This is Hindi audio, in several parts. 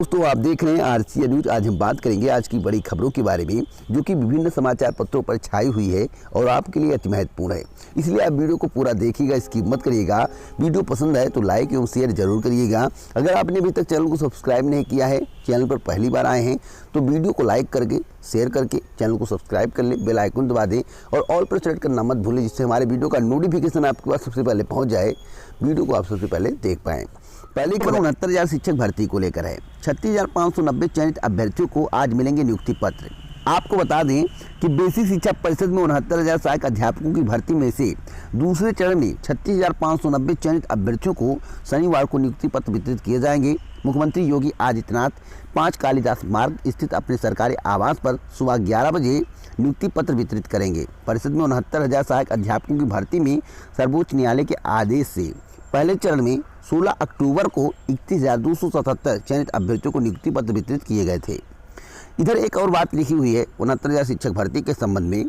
दोस्तों आप देख रहे हैं आरसीए न्यूज। आज हम बात करेंगे आज की बड़ी खबरों के बारे में जो कि विभिन्न समाचार पत्रों पर छाई हुई है और आपके लिए अति महत्वपूर्ण है, इसलिए आप वीडियो को पूरा देखिएगा, स्किप मत करिएगा। वीडियो पसंद आए तो लाइक एवं शेयर जरूर करिएगा। अगर आपने अभी तक चैनल को सब्सक्राइब नहीं किया है, चैनल पर पहली बार आए हैं तो वीडियो को लाइक करके शेयर करके चैनल को सब्सक्राइब कर ले, बेल आइकन दबा दें और ऑल पर सेलेक्ट करना मत भूलें, जिससे हमारे वीडियो का नोटिफिकेशन आपके पास सबसे पहले पहुँच जाए, वीडियो को आप सबसे पहले देख पाएँ। पहली खबर 69,000 शिक्षक भर्ती को लेकर है। 36,590 चयनित अभ्यर्थियों को आज मिलेंगे नियुक्ति पत्र। आपको बता दें कि बेसिक शिक्षा परिषद में 69,000 सहायक अध्यापकों की भर्ती में से दूसरे चरण में 36,590 चयनित अभ्यर्थियों को शनिवार को नियुक्ति पत्र वितरित किए जाएंगे। मुख्यमंत्री योगी आदित्यनाथ 5 कालिदास मार्ग स्थित अपने सरकारी आवास पर सुबह 11 बजे नियुक्ति पत्र वितरित करेंगे। परिषद में 69,000 सहायक अध्यापकों की भर्ती में सर्वोच्च न्यायालय के आदेश से पहले चरण में 16 अक्टूबर को 31,277 चयनित अभ्यर्थियों को नियुक्ति पत्र वितरित किए गए थे। इधर एक और बात लिखी हुई है 69,000 शिक्षक भर्ती के संबंध में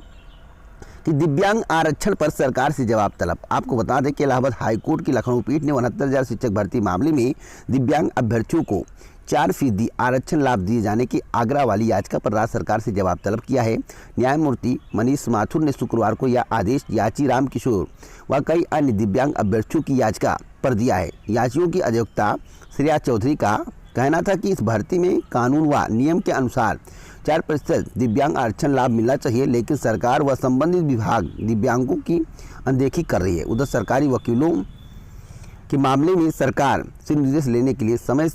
कि दिव्यांग आरक्षण पर सरकार से जवाब तलब। आपको बता दें कि इलाहाबाद हाईकोर्ट की लखनऊ पीठ ने 69,000 शिक्षक भर्ती मामले में दिव्यांग अभ्यर्थियों को 4% आरक्षण लाभ दिए जाने की आग्रह वाली याचिका पर राज्य सरकार से जवाब तलब किया है। न्यायमूर्ति मनीष माथुर ने शुक्रवार को यह आदेश याची राम किशोर व कई अन्य दिव्यांग अभ्यर्थियों की याचिका पर दिया है। याचियों की अधिवक्ता श्रेया चौधरी का कहना था कि इस भर्ती में कानून व नियम के अनुसार 4% दिव्यांग आरक्षण लाभ मिलना चाहिए, लेकिन सरकार व संबंधित विभाग दिव्यांगों की अनदेखी कर रही है। उधर सरकारी वकीलों के मामले में सरकार से निर्देश लेने के लिए समय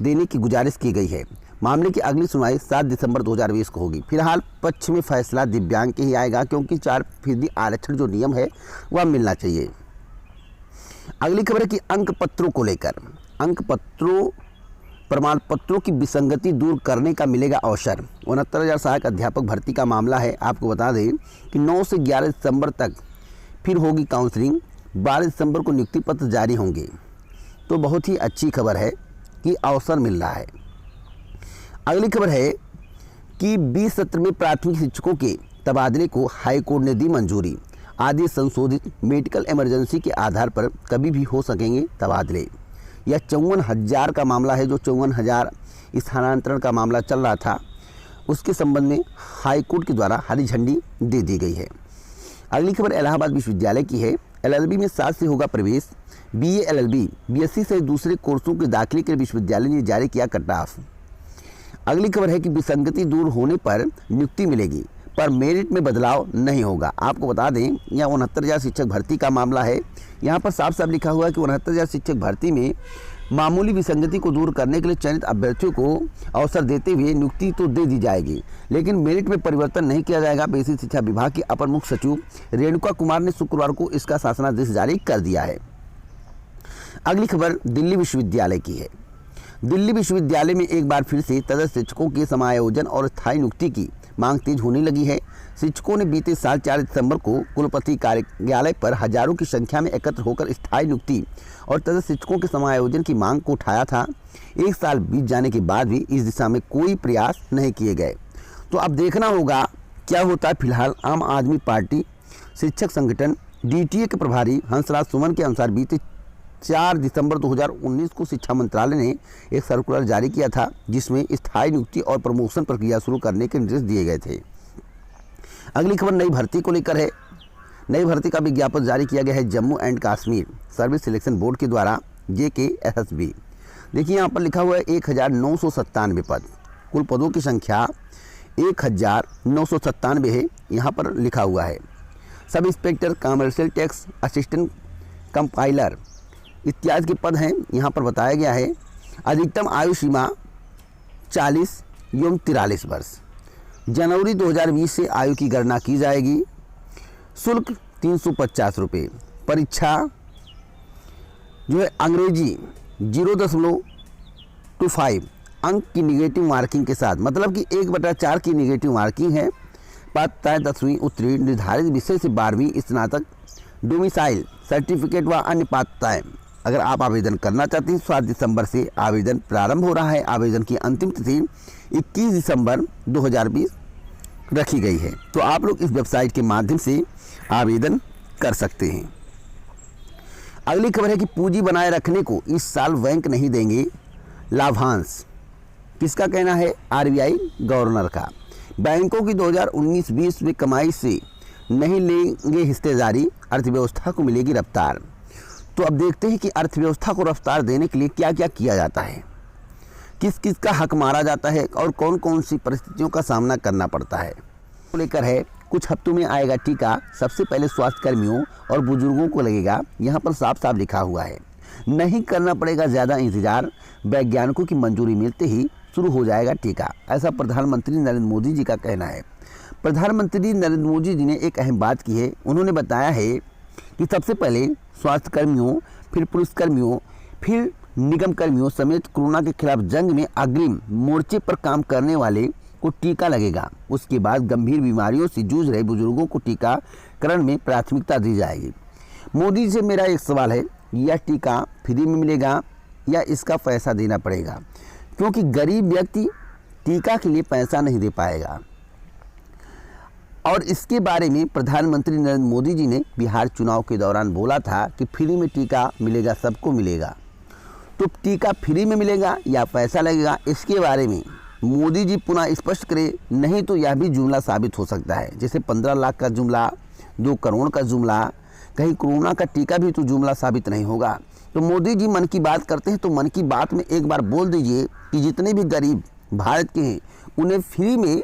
देने की गुजारिश की गई है। मामले की अगली सुनवाई 7 दिसंबर 2020 को होगी। फिलहाल पक्ष में फैसला दिव्यांग के ही आएगा, क्योंकि 4% आरक्षण जो नियम है वह मिलना चाहिए। अगली खबर है कि अंक पत्रों को लेकर अंक पत्रों प्रमाण पत्रों की विसंगति दूर करने का मिलेगा अवसर। 69,000 सहायक अध्यापक भर्ती का मामला है। आपको बता दें कि 9 से 11 दिसंबर तक फिर होगी काउंसलिंग, 12 दिसंबर को नियुक्ति पत्र जारी होंगे। तो बहुत ही अच्छी खबर है कि अवसर मिल रहा है। अगली खबर है कि 20 सत्र में प्राथमिक शिक्षकों के तबादले को हाईकोर्ट ने दी मंजूरी। आदेश संशोधित मेडिकल इमरजेंसी के आधार पर कभी भी हो सकेंगे तबादले। यह 54,000 का मामला है, जो 54,000 स्थानांतरण का मामला चल रहा था, उसके संबंध में हाईकोर्ट के द्वारा हरी झंडी दे दी गई है। अगली खबर इलाहाबाद विश्वविद्यालय की है। LLB में 7 से होगा प्रवेश। BA LLB BSc से दूसरे कोर्सों के दाखिले के लिए विश्वविद्यालय ने जारी किया कट ऑफ। अगली खबर है कि विसंगति दूर होने पर नियुक्ति मिलेगी, पर मेरिट में बदलाव नहीं होगा। आपको बता दें यह 69,000 शिक्षक भर्ती का मामला है। यहाँ पर साफ साफ लिखा हुआ है कि 69,000 शिक्षक भर्ती में मामूली विसंगति को दूर करने के लिए चयनित अभ्यर्थियों को अवसर देते हुए नियुक्ति तो दे दी जाएगी, लेकिन मेरिट में परिवर्तन नहीं किया जाएगा। बेसिक शिक्षा विभाग के अपर मुख्य सचिव रेणुका कुमार ने शुक्रवार को इसका शासनादेश जारी कर दिया है। अगली खबर दिल्ली विश्वविद्यालय की है। दिल्ली विश्वविद्यालय में एक बार फिर से तदस्थ शिक्षकों के समायोजन और स्थायी नियुक्ति की मांग तेज होने लगी है। शिक्षकों ने बीते साल 4 दिसंबर को कुलपति कार्यालय पर हजारों की संख्या में एकत्र होकर स्थायी नियुक्ति और तदस्थ शिक्षकों के समायोजन की मांग को उठाया था। एक साल बीत जाने के बाद भी इस दिशा में कोई प्रयास नहीं किए गए। तो अब देखना होगा क्या होता है। फिलहाल आम आदमी पार्टी शिक्षक संगठन DTA के प्रभारी हंसराज सुमन के अनुसार बीते 4 दिसंबर 2019 को शिक्षा मंत्रालय ने एक सर्कुलर जारी किया था, जिसमें स्थायी नियुक्ति और प्रमोशन प्रक्रिया शुरू करने के निर्देश दिए गए थे। अगली खबर नई भर्ती को लेकर है। नई भर्ती का विज्ञापन जारी किया गया है Jammu and Kashmir service selection board के द्वारा JKSSB। देखिए यहाँ पर लिखा हुआ है 1,997 पद, कुल पदों की संख्या 1,997 है। यहाँ पर लिखा हुआ है sub inspector, commercial tax assistant, compiler इत्यादि के पद हैं। यहाँ पर बताया गया है अधिकतम आयु सीमा 40 एवं 43 वर्ष। जनवरी 2020 से आयु की गणना की जाएगी। शुल्क 350 रुपये। परीक्षा जो है अंग्रेजी 0.25 अंक की निगेटिव मार्किंग के साथ, मतलब कि 1/4 की निगेटिव मार्किंग है। पात्रताएं 10वीं उत्तीर्ण, निर्धारित विषय से 12वीं स्नातक, डोमिसाइल सर्टिफिकेट व अन्य पात्रताएं। अगर आप आवेदन करना चाहते हैं 7 दिसंबर से आवेदन प्रारंभ हो रहा है। आवेदन की अंतिम तिथि 21 दिसंबर 2020 रखी गई है। तो आप लोग इस वेबसाइट के माध्यम से आवेदन कर सकते हैं। अगली खबर है कि पूंजी बनाए रखने को इस साल बैंक नहीं देंगे लाभांश। किसका कहना है? आरबीआई गवर्नर का। बैंकों की 2019-20 में कमाई से नहीं लेंगे हिस्सेदारी, अर्थव्यवस्था को मिलेगी रफ्तार। तो अब देखते हैं कि अर्थव्यवस्था को रफ्तार देने के लिए क्या क्या किया जाता है, किस किस का हक मारा जाता है और कौन कौन सी परिस्थितियों का सामना करना पड़ता है को लेकर है। कुछ हफ्तों में आएगा टीका, सबसे पहले स्वास्थ्य कर्मियों और बुजुर्गों को लगेगा। यहाँ पर साफ साफ लिखा हुआ है, नहीं करना पड़ेगा ज़्यादा इंतजार, वैज्ञानिकों की मंजूरी मिलते ही शुरू हो जाएगा टीका, ऐसा प्रधानमंत्री नरेंद्र मोदी जी का कहना है। प्रधानमंत्री नरेंद्र मोदी जी ने एक अहम बात की है। उन्होंने बताया है कि सबसे पहले स्वास्थ्य कर्मियों, फिर पुलिसकर्मियों, फिर निगम कर्मियों समेत कोरोना के खिलाफ जंग में अग्रिम मोर्चे पर काम करने वाले को टीका लगेगा। उसके बाद गंभीर बीमारियों से जूझ रहे बुजुर्गों को टीकाकरण में प्राथमिकता दी जाएगी। मोदी जी से मेरा एक सवाल है, यह टीका फ्री में मिलेगा या इसका पैसा देना पड़ेगा? क्योंकि गरीब व्यक्ति टीका के लिए पैसा नहीं दे पाएगा। और इसके बारे में प्रधानमंत्री नरेंद्र मोदी जी ने बिहार चुनाव के दौरान बोला था कि फ्री में टीका मिलेगा, सबको मिलेगा। तो टीका फ्री में मिलेगा या पैसा लगेगा, इसके बारे में मोदी जी पुनः स्पष्ट करें, नहीं तो यह भी जुमला साबित हो सकता है। जैसे 15 लाख का जुमला, 2 करोड़ का जुमला, कहीं कोरोना का टीका भी तो जुमला साबित नहीं होगा। तो मोदी जी मन की बात करते हैं तो मन की बात में एक बार बोल दीजिए कि जितने भी गरीब भारत के हैं उन्हें फ्री में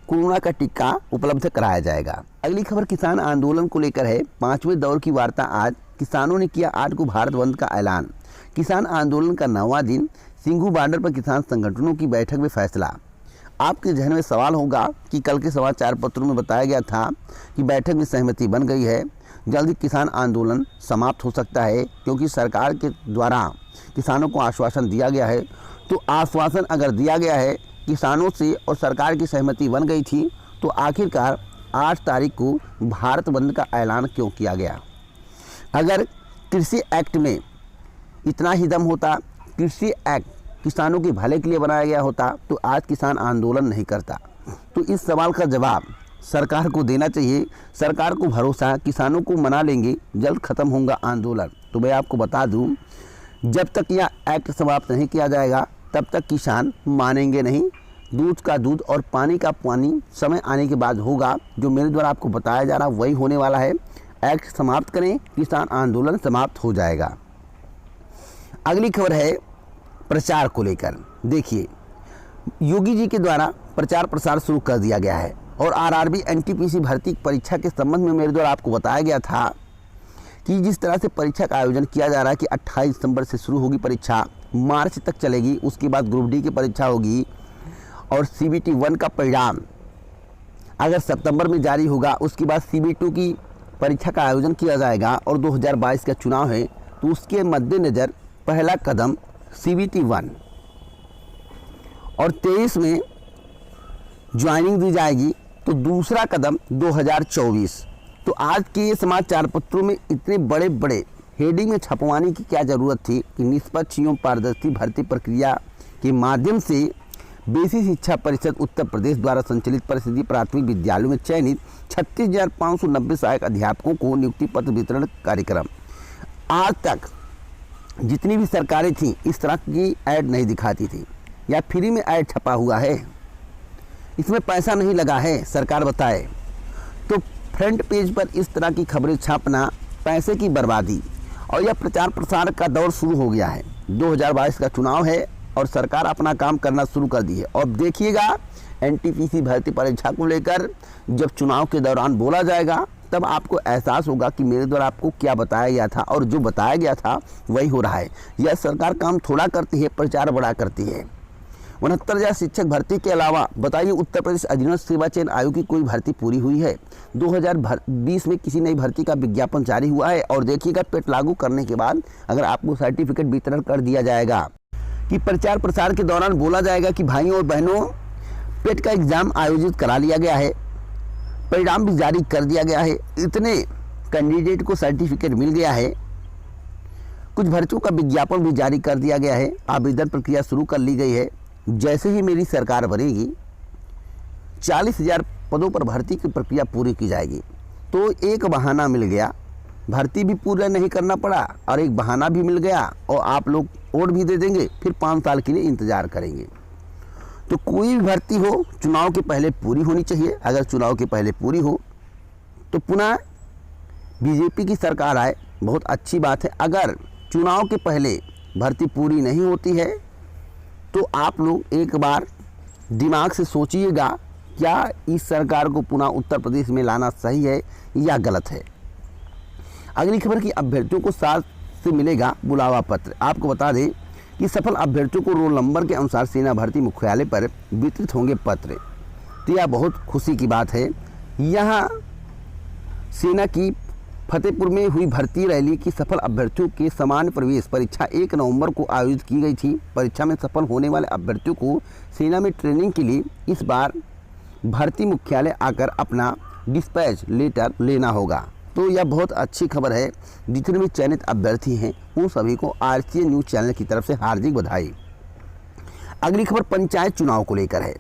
कोरोना का टीका उपलब्ध कराया जाएगा। अगली खबर किसान आंदोलन को लेकर है। 5वें दौर की वार्ता आज, किसानों ने किया 8 को भारत बंद का ऐलान। किसान आंदोलन का 9वां दिन, सिंघू बॉर्डर पर किसान संगठनों की बैठक में फैसला। आपके जहन में सवाल होगा कि कल के समाचार पत्रों में बताया गया था कि बैठक में सहमति बन गई है, जल्द किसान आंदोलन समाप्त हो सकता है, क्योंकि सरकार के द्वारा किसानों को आश्वासन दिया गया है। तो आश्वासन अगर दिया गया है किसानों से और सरकार की सहमति बन गई थी, तो आखिरकार 8 तारीख को भारत बंद का ऐलान क्यों किया गया? अगर कृषि एक्ट में इतना ही दम होता, कृषि एक्ट किसानों के भले के लिए बनाया गया होता, तो आज किसान आंदोलन नहीं करता। तो इस सवाल का जवाब सरकार को देना चाहिए। सरकार को भरोसा, किसानों को मना लेंगे, जल्द खत्म होगा आंदोलन। तो मैं आपको बता दूं, जब तक यह एक्ट समाप्त नहीं किया जाएगा तब तक किसान मानेंगे नहीं। दूध का दूध और पानी का पानी समय आने के बाद होगा। जो मेरे द्वारा आपको बताया जा रहा वही होने वाला है। एक्ट समाप्त करें, किसान आंदोलन समाप्त हो जाएगा। अगली खबर है प्रचार को लेकर। देखिए, योगी जी के द्वारा प्रचार प्रसार शुरू कर दिया गया है और आरआरबी एनटीपीसी भर्ती परीक्षा के संबंध में मेरे द्वारा आपको बताया गया था कि जिस तरह से परीक्षा का आयोजन किया जा रहा है कि 28 दिसंबर से शुरू होगी परीक्षा, मार्च तक चलेगी। उसके बाद ग्रुप डी की परीक्षा होगी और CBT 1 का परिणाम अगर सितंबर में जारी होगा। उसके बाद CBT 2 की परीक्षा का आयोजन किया जाएगा और 2022 का चुनाव है, तो उसके मद्देनज़र पहला कदम CBT 1 और 23 में ज्वाइनिंग दी जाएगी, तो दूसरा कदम 2024। तो आज के ये समाचार पत्रों में इतने बड़े बड़े हेडिंग में छपवाने की क्या ज़रूरत थी कि निष्पक्ष एवं पारदर्शी भर्ती प्रक्रिया के माध्यम से बेसिक शिक्षा परिषद उत्तर प्रदेश द्वारा संचालित परिषदीय प्राथमिक विद्यालयों में चयनित 36,590 सहायक अध्यापकों को नियुक्ति पत्र वितरण कार्यक्रम। आज तक जितनी भी सरकारें थीं इस तरह की ऐड नहीं दिखाती थी, या फ्री में ऐड छपा हुआ है, इसमें पैसा नहीं लगा है, सरकार बताए। तो फ्रंट पेज पर इस तरह की खबरें छापना पैसे की बर्बादी। और यह प्रचार प्रसार का दौर शुरू हो गया है। 2022 का चुनाव है और सरकार अपना काम करना शुरू कर दी है। और देखिएगा एनटीपीसी भर्ती परीक्षा को लेकर जब चुनाव के दौरान बोला जाएगा तब आपको एहसास होगा कि मेरे द्वारा आपको क्या बताया गया था और जो बताया गया था वही हो रहा है। यह सरकार काम थोड़ा करती है, प्रचार बड़ा करती है। 69,000 शिक्षक भर्ती के अलावा बताइए उत्तर प्रदेश अधीनस्थ सेवा चयन आयोग की कोई भर्ती पूरी हुई है? 2020 में किसी नई भर्ती का विज्ञापन जारी हुआ है। और देखिएगा पेट लागू करने के बाद अगर आपको सर्टिफिकेट वितरण कर दिया जाएगा कि प्रचार प्रसार के दौरान बोला जाएगा कि भाइयों और बहनों पेट का एग्जाम आयोजित करा लिया गया है, परिणाम भी जारी कर दिया गया है, इतने कैंडिडेट को सर्टिफिकेट मिल गया है, कुछ भर्तियों का विज्ञापन भी जारी कर दिया गया है, आवेदन प्रक्रिया शुरू कर ली गई है। जैसे ही मेरी सरकार बनेगी 40,000 पदों पर भर्ती की प्रक्रिया पूरी की जाएगी। तो एक बहाना मिल गया, भर्ती भी पूरा नहीं करना पड़ा और एक बहाना भी मिल गया और आप लोग वोट भी दे देंगे, फिर 5 साल के लिए इंतज़ार करेंगे। तो कोई भी भर्ती हो चुनाव के पहले पूरी होनी चाहिए। अगर चुनाव के पहले पूरी हो तो पुनः बीजेपी की सरकार आए, बहुत अच्छी बात है। अगर चुनाव के पहले भर्ती पूरी नहीं होती है तो आप लोग एक बार दिमाग से सोचिएगा, क्या इस सरकार को पुनः उत्तर प्रदेश में लाना सही है या गलत है। अगली खबर की अभ्यर्थियों को साथ से मिलेगा बुलावा पत्र। आपको बता दें कि सफल अभ्यर्थियों को रोल नंबर के अनुसार सेना भर्ती मुख्यालय पर वितरित होंगे पत्र। तो यह बहुत खुशी की बात है। यहाँ सेना की फतेहपुर में हुई भर्ती रैली की सफल अभ्यर्थियों के समान प्रवेश परीक्षा 1 नवंबर को आयोजित की गई थी। परीक्षा में सफल होने वाले अभ्यर्थियों को सेना में ट्रेनिंग के लिए इस बार भर्ती मुख्यालय आकर अपना डिस्पैच लेटर लेना होगा। तो यह बहुत अच्छी खबर है। जितने भी चयनित अभ्यर्थी हैं उन सभी को आरसीए न्यूज़ चैनल की तरफ से हार्दिक बधाई। अगली खबर पंचायत चुनाव को लेकर है।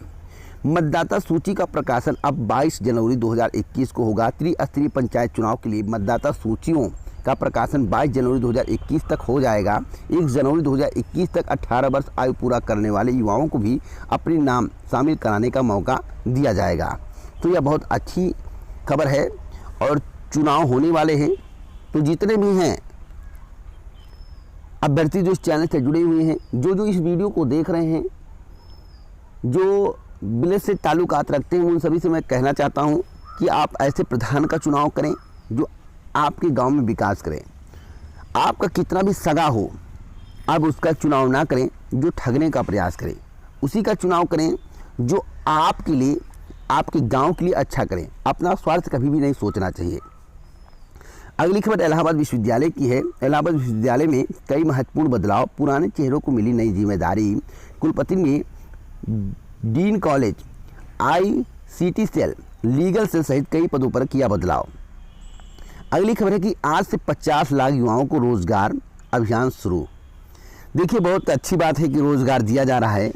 मतदाता सूची का प्रकाशन अब 22 जनवरी 2021 को होगा। त्रिस्तरीय पंचायत चुनाव के लिए मतदाता सूचियों का प्रकाशन 22 जनवरी 2021 तक हो जाएगा। 1 जनवरी 2021 तक 18 वर्ष आयु पूरा करने वाले युवाओं को भी अपने नाम शामिल कराने का मौका दिया जाएगा। तो यह बहुत अच्छी खबर है और चुनाव होने वाले हैं। तो जितने भी हैं अभ्यर्थी जो इस चैनल से जुड़े हुए हैं, जो इस वीडियो को देख रहे हैं, जो विलेज से ताल्लुकात रखते हैं, उन सभी से मैं कहना चाहता हूं कि आप ऐसे प्रधान का चुनाव करें जो आपके गांव में विकास करें। आपका कितना भी सगा हो, अब उसका चुनाव ना करें जो ठगने का प्रयास करें। उसी का चुनाव करें जो आपके लिए, आपके गांव के लिए अच्छा करें। अपना स्वार्थ कभी भी नहीं सोचना चाहिए। अगली खबर इलाहाबाद विश्वविद्यालय की है। इलाहाबाद विश्वविद्यालय में कई महत्वपूर्ण बदलाव, पुराने चेहरों को मिली नई जिम्मेदारी। कुलपति ने dean college, ICT cell, legal cell सहित कई पदों पर किया बदलाव। अगली खबर है कि आज से 50 लाख युवाओं को रोजगार अभियान शुरू। देखिए बहुत अच्छी बात है कि रोजगार दिया जा रहा है,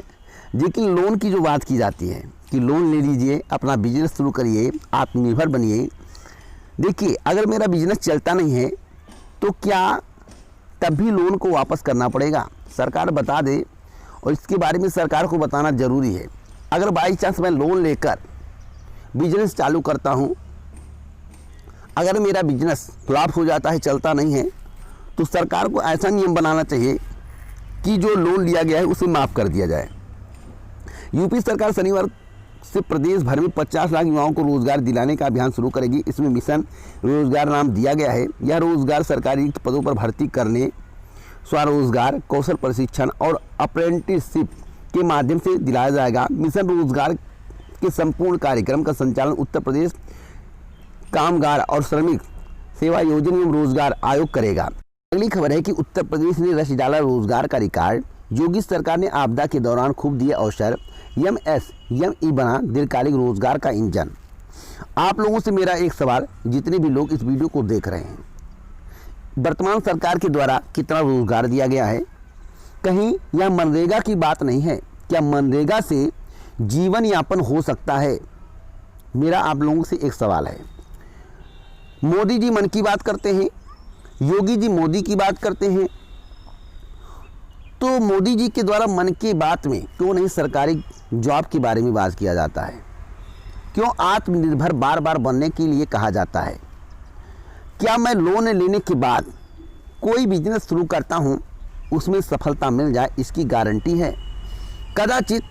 लेकिन लोन की जो बात की जाती है कि लोन ले लीजिए, अपना बिजनेस शुरू करिए, आत्मनिर्भर बनिए। देखिए अगर मेरा बिजनेस चलता नहीं है तो क्या तब भी लोन को वापस करना पड़ेगा? सरकार बता दे और इसके बारे में सरकार को बताना ज़रूरी है। अगर बाई चांस मैं लोन लेकर बिजनेस चालू करता हूं, अगर मेरा बिजनेस फ्लॉप हो जाता है, चलता नहीं है, तो सरकार को ऐसा नियम बनाना चाहिए कि जो लोन लिया गया है उसे माफ़ कर दिया जाए। यूपी सरकार शनिवार से प्रदेश भर में 50 लाख युवाओं को रोजगार दिलाने का अभियान शुरू करेगी। इसमें मिशन रोजगार नाम दिया गया है। यह रोजगार सरकारी पदों पर भर्ती करने, स्वरोजगार, कौशल प्रशिक्षण और अप्रेंटिसशिप के माध्यम से दिलाया जाएगा। मिशन रोजगार के संपूर्ण कार्यक्रम का संचालन उत्तर प्रदेश कामगार और श्रमिक सेवा योजना एवं रोजगार आयोग करेगा। अगली खबर है कि उत्तर प्रदेश ने रच डाला रोजगार का रिकॉर्ड। योगी सरकार ने आपदा के दौरान खूब दिए अवसर। MSME बना दीर्घकालिक रोजगार का इंजन। आप लोगों से मेरा एक सवाल, जितने भी लोग इस वीडियो को देख रहे हैं, वर्तमान सरकार के द्वारा कितना रोजगार दिया गया है? कहीं यह मनरेगा की बात नहीं है। क्या मनरेगा से जीवन यापन हो सकता है? मेरा आप लोगों से एक सवाल है। मोदी जी मन की बात करते हैं, योगी जी मोदी की बात करते हैं, तो मोदी जी के द्वारा मन की बात में क्यों नहीं सरकारी जॉब के बारे में बात किया जाता है? क्यों आत्मनिर्भर बार बार बनने के लिए कहा जाता है? क्या मैं लोन लेने के बाद कोई बिजनेस शुरू करता हूँ उसमें सफलता मिल जाए इसकी गारंटी है? कदाचित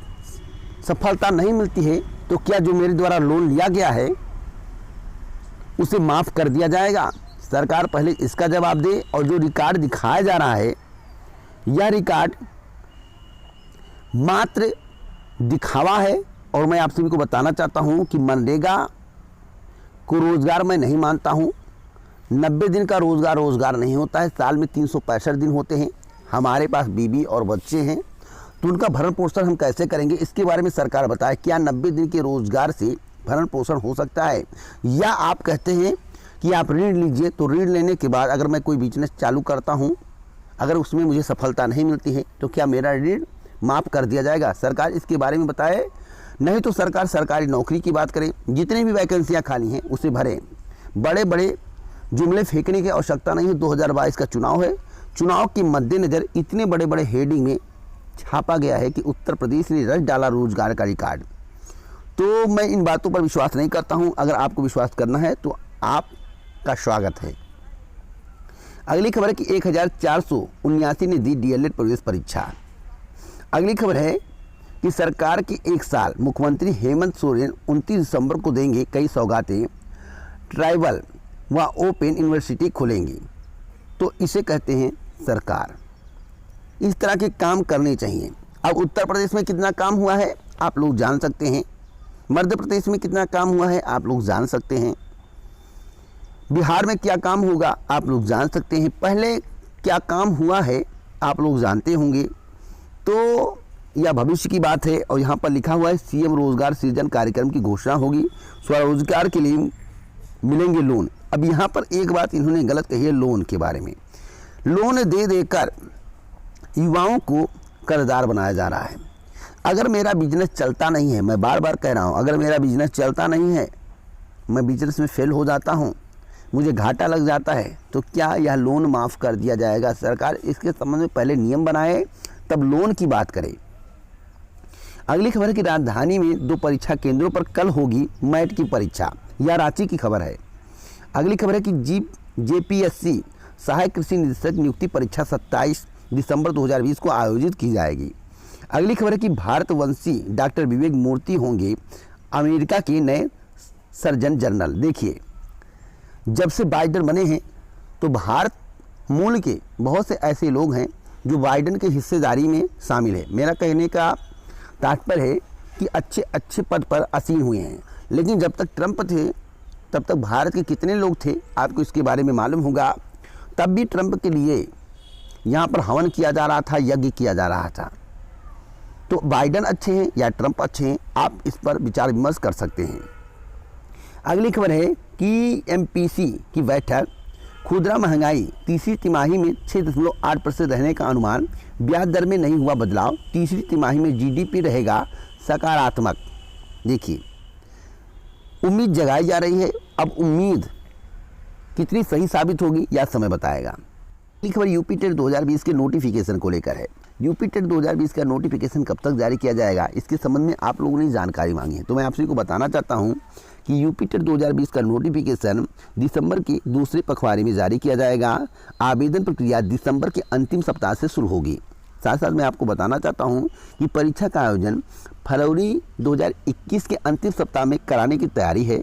सफलता नहीं मिलती है तो क्या जो मेरे द्वारा लोन लिया गया है उसे माफ़ कर दिया जाएगा? सरकार पहले इसका जवाब दे। और जो रिकॉर्ड दिखाया जा रहा है, यह रिकॉर्ड मात्र दिखावा है। और मैं आप सभी को बताना चाहता हूं कि मनरेगा को रोज़गार मैं नहीं मानता हूं। 90 दिन का रोज़गार नहीं होता है, साल में 365 दिन होते हैं। हमारे पास बीवी और बच्चे हैं, तो उनका भरण पोषण हम कैसे करेंगे, इसके बारे में सरकार बताए। क्या 90 दिन के रोज़गार से भरण पोषण हो सकता है? या आप कहते हैं कि आप ऋण लीजिए, तो ऋण लेने के बाद अगर मैं कोई बिजनेस चालू करता हूं, अगर उसमें मुझे सफलता नहीं मिलती है तो क्या मेरा ऋण माफ़ कर दिया जाएगा? सरकार इसके बारे में बताए। नहीं तो सरकार सरकारी नौकरी की बात करे, जितनी भी वैकेंसियां खाली हैं उसे भरें। बड़े बड़े जुमले फेंकने की आवश्यकता नहीं है। 2022 का चुनाव है। चुनाव के मद्देनज़र इतने बड़े बड़े हेडिंग में छापा गया है कि उत्तर प्रदेश ने रच डाला रोजगार का रिकॉर्ड। तो मैं इन बातों पर विश्वास नहीं करता हूं। अगर आपको विश्वास करना है तो आपका स्वागत है। अगली खबर है कि 1479 ने दी डीएलएड प्रवेश परीक्षा। अगली खबर है कि सरकार की एक साल, मुख्यमंत्री हेमंत सोरेन 29 दिसंबर को देंगे कई सौगातें, ट्राइबल व ओपन यूनिवर्सिटी खोलेंगी। तो इसे कहते हैं सरकार। इस तरह के काम करने चाहिए। अब उत्तर प्रदेश में कितना काम हुआ है आप लोग जान सकते हैं, मध्य प्रदेश में कितना काम हुआ है आप लोग जान सकते हैं, बिहार में क्या काम होगा आप लोग जान सकते हैं, पहले क्या काम हुआ है आप लोग जानते होंगे। तो यह भविष्य की बात है। और यहाँ पर लिखा हुआ है सीएम रोजगार सृजन कार्यक्रम की घोषणा होगी, स्वरोजगार के लिए मिलेंगे लोन। अब यहाँ पर एक बात इन्होंने गलत कही है लोन के बारे में। लोन दे देकर युवाओं को कर्जदार बनाया जा रहा है। अगर मेरा बिजनेस चलता नहीं है, मैं बार बार कह रहा हूँ, अगर मेरा बिजनेस चलता नहीं है, मैं बिजनेस में फेल हो जाता हूँ, मुझे घाटा लग जाता है, तो क्या यह लोन माफ़ कर दिया जाएगा? सरकार इसके संबंध में पहले नियम बनाए तब लोन की बात करे। अगली खबर है कि राजधानी में 2 परीक्षा केंद्रों पर कल होगी मैट की परीक्षा। यह रांची की खबर है। अगली खबर है कि जेपीएससी सहायक कृषि निदेशक नियुक्ति परीक्षा 27 दिसंबर 2020 को आयोजित की जाएगी। अगली खबर है कि भारतवंशी डॉक्टर विवेक मूर्ति होंगे अमेरिका के नए सर्जन जनरल। देखिए, जब से बाइडेन बने हैं तो भारत मूल के बहुत से ऐसे लोग हैं जो बाइडेन के हिस्सेदारी में शामिल है। मेरा कहने का तात्पर्य है कि अच्छे अच्छे पद पर आसीन हुए हैं। लेकिन जब तक ट्रंप थे तब तक भारत के कितने लोग थे आपको इसके बारे में मालूम होगा। तब भी ट्रंप के लिए यहाँ पर हवन किया जा रहा था, यज्ञ किया जा रहा था। तो बाइडेन अच्छे हैं या ट्रंप अच्छे हैं, आप इस पर विचार विमर्श कर सकते हैं। अगली खबर है कि एमपीसी की बैठक, खुदरा महंगाई तीसरी तिमाही में 6.8% रहने का अनुमान, ब्याज दर में नहीं हुआ बदलाव, तीसरी तिमाही में जीडीपी रहेगा सकारात्मक। देखिए, उम्मीद जगाई जा रही है। अब उम्मीद कितनी सही साबित होगी यह समय बताएगा। अगली खबर यूपी टेट 2020 के नोटिफिकेशन को लेकर है। यूपी टेट 2020 का नोटिफिकेशन कब तक जारी किया जाएगा, इसके संबंध में आप लोगों ने जानकारी मांगी है। तो मैं आप सभी को बताना चाहता हूं कि यूपी टेट 2020 का नोटिफिकेशन दिसंबर के दूसरे पखवाड़े में जारी किया जाएगा। आवेदन प्रक्रिया दिसंबर के अंतिम सप्ताह से शुरू होगी। साथ साथ मैं आपको बताना चाहता हूं कि परीक्षा का आयोजन फरवरी 2021 के अंतिम सप्ताह में कराने की तैयारी है।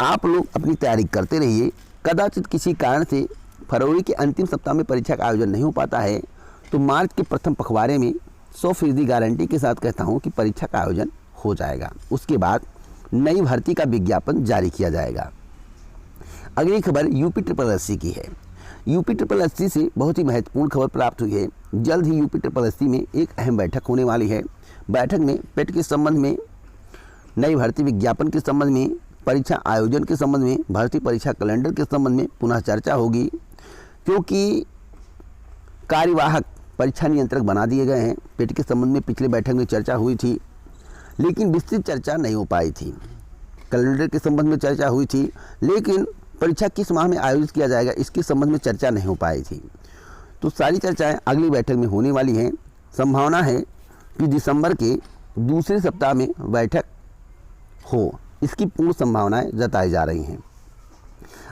आप लोग अपनी तैयारी करते रहिए। कदाचित किसी कारण से फरवरी के अंतिम सप्ताह में परीक्षा का आयोजन नहीं हो पाता है तो मार्च के प्रथम पखवाड़े में 100% गारंटी के साथ कहता हूं कि परीक्षा का आयोजन हो जाएगा। उसके बाद नई भर्ती का विज्ञापन जारी किया जाएगा। अगली खबर यूपी SSSC की है। यूपी SSSC से बहुत ही महत्वपूर्ण खबर प्राप्त हुई है। जल्द ही यूपी SSSC में एक अहम बैठक होने वाली है। बैठक में पेट के संबंध में, नई भर्ती विज्ञापन के संबंध में, परीक्षा आयोजन के संबंध में, भर्ती परीक्षा कैलेंडर के संबंध में पुनः चर्चा होगी, क्योंकि कार्यवाहक परीक्षा नियंत्रक बना दिए गए हैं। पेट के संबंध में पिछले बैठक में चर्चा हुई थी, लेकिन विस्तृत चर्चा नहीं हो पाई थी। कैलेंडर के संबंध में चर्चा हुई थी, लेकिन परीक्षा किस माह में आयोजित किया जाएगा इसके संबंध में चर्चा नहीं हो पाई थी। तो सारी चर्चाएं अगली बैठक में होने वाली हैं। संभावना है कि दिसंबर के दूसरे सप्ताह में बैठक हो, इसकी पूर्ण संभावनाएं जताई जा रही हैं।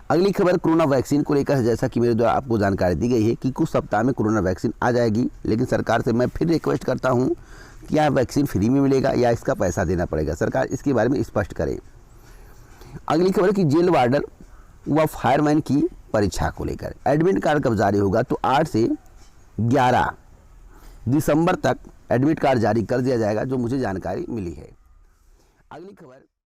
अगली खबर कोरोना वैक्सीन को लेकर है। जैसा कि मेरे द्वारा आपको जानकारी दी गई है कि कुछ सप्ताह में कोरोना वैक्सीन आ जाएगी, लेकिन सरकार से मैं फिर रिक्वेस्ट करता हूं कि यह वैक्सीन फ्री में मिलेगा या इसका पैसा देना पड़ेगा। सरकार इसके बारे में स्पष्ट करे। अगली खबर कि जेल वार्डर व फायरमैन की परीक्षा को लेकर एडमिट कार्ड कब जारी होगा, तो 8 से 11 दिसंबर तक एडमिट कार्ड जारी कर दिया जाएगा, जो मुझे जानकारी मिली है। अगली खबर